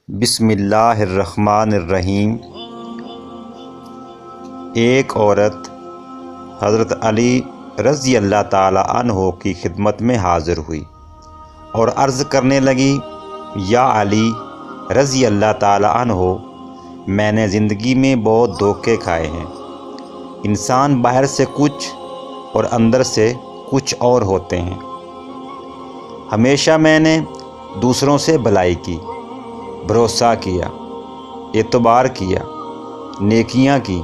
بسم اللہ الرحمن الرحیم۔ ایک عورت حضرت علی رضی اللہ تعالی عنہ کی خدمت میں حاضر ہوئی اور عرض کرنے لگی، یا علی رضی اللہ تعالی عنہ، میں نے زندگی میں بہت دھوکے کھائے ہیں۔ انسان باہر سے کچھ اور اندر سے کچھ اور ہوتے ہیں۔ ہمیشہ میں نے دوسروں سے بھلائی کی، بھروسہ کیا، اعتبار کیا، نیکیاں کی،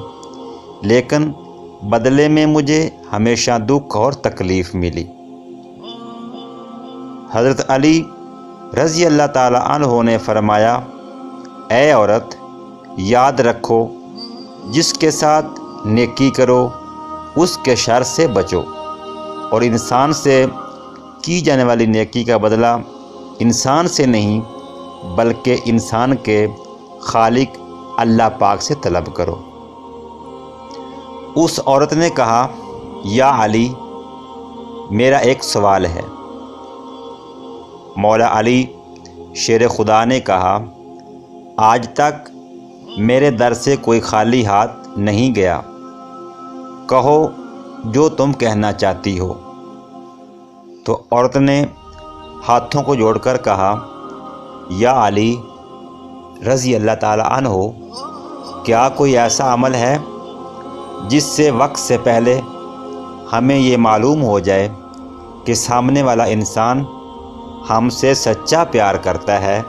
لیکن بدلے میں مجھے ہمیشہ دکھ اور تکلیف ملی۔ حضرت علی رضی اللہ تعالی عنہ نے فرمایا، اے عورت، یاد رکھو، جس کے ساتھ نیکی کرو اس کے شر سے بچو، اور انسان سے کی جانے والی نیکی کا بدلہ انسان سے نہیں بلکہ انسان کے خالق اللہ پاک سے طلب کرو۔ اس عورت نے کہا، یا علی، میرا ایک سوال ہے۔ مولا علی شیر خدا نے کہا، آج تک میرے در سے کوئی خالی ہاتھ نہیں گیا، کہو جو تم کہنا چاہتی ہو۔ تو عورت نے ہاتھوں کو جوڑ کر کہا، یا علی رضی اللہ تعالی عنہ، کیا کوئی ایسا عمل ہے جس سے وقت سے پہلے ہمیں یہ معلوم ہو جائے کہ سامنے والا انسان ہم سے سچا پیار کرتا ہے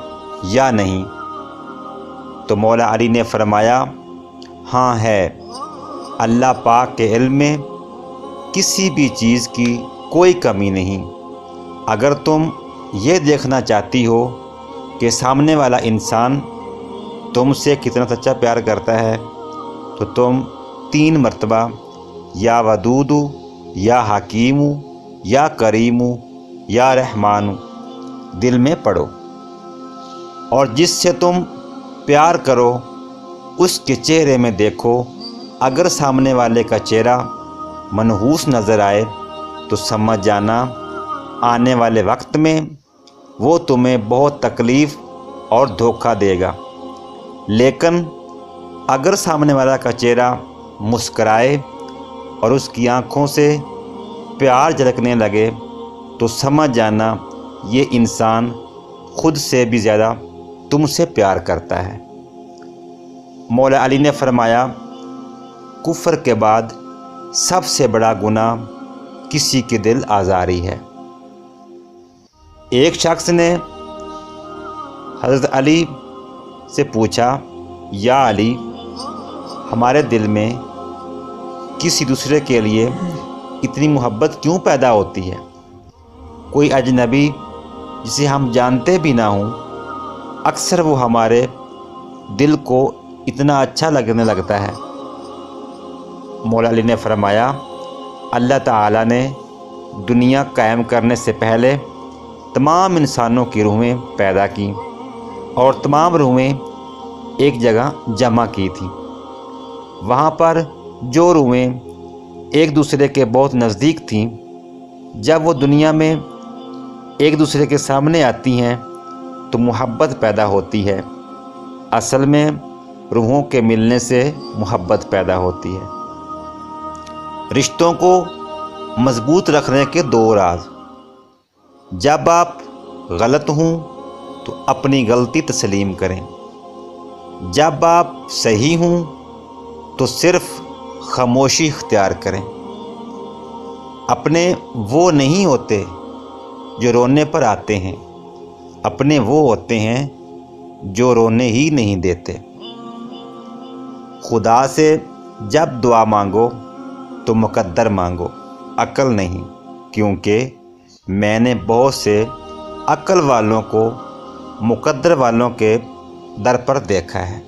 یا نہیں؟ تو مولا علی نے فرمایا، ہاں ہے، اللہ پاک کے علم میں کسی بھی چیز کی کوئی کمی نہیں۔ اگر تم یہ دیکھنا چاہتی ہو کہ سامنے والا انسان تم سے کتنا سچا پیار کرتا ہے تو تم 3 مرتبہ یا ودود، یا حکیم، یا کریم، یا رحمان دل میں پڑھو، اور جس سے تم پیار کرو اس کے چہرے میں دیکھو۔ اگر سامنے والے کا چہرہ منحوس نظر آئے تو سمجھ جانا آنے والے وقت میں وہ تمہیں بہت تکلیف اور دھوکہ دے گا، لیکن اگر سامنے والا کا چہرہ مسکرائے اور اس کی آنکھوں سے پیار جھلکنے لگے تو سمجھ جانا یہ انسان خود سے بھی زیادہ تم سے پیار کرتا ہے۔ مولا علی نے فرمایا، کفر کے بعد سب سے بڑا گناہ کسی کی دل آزاری ہے۔ ایک شخص نے حضرت علی سے پوچھا، یا علی، ہمارے دل میں کسی دوسرے کے لیے اتنی محبت کیوں پیدا ہوتی ہے؟ کوئی اجنبی جسے ہم جانتے بھی نہ ہوں، اکثر وہ ہمارے دل کو اتنا اچھا لگنے لگتا ہے۔ مولا علی نے فرمایا، اللہ تعالیٰ نے دنیا قائم کرنے سے پہلے تمام انسانوں کی روحیں پیدا کی اور تمام روحیں ایک جگہ جمع کی تھیں۔ وہاں پر جو روحیں ایک دوسرے کے بہت نزدیک تھیں، جب وہ دنیا میں ایک دوسرے کے سامنے آتی ہیں تو محبت پیدا ہوتی ہے۔ اصل میں روحوں کے ملنے سے محبت پیدا ہوتی ہے۔ رشتوں کو مضبوط رکھنے کے 2 راز۔ جب آپ غلط ہوں تو اپنی غلطی تسلیم کریں، جب آپ صحیح ہوں تو صرف خاموشی اختیار کریں۔ اپنے وہ نہیں ہوتے جو رونے پر آتے ہیں، اپنے وہ ہوتے ہیں جو رونے ہی نہیں دیتے۔ خدا سے جب دعا مانگو تو مقدر مانگو، عقل نہیں، کیونکہ میں نے بہت سے عقل والوں کو مقدر والوں کے در پر دیکھا ہے۔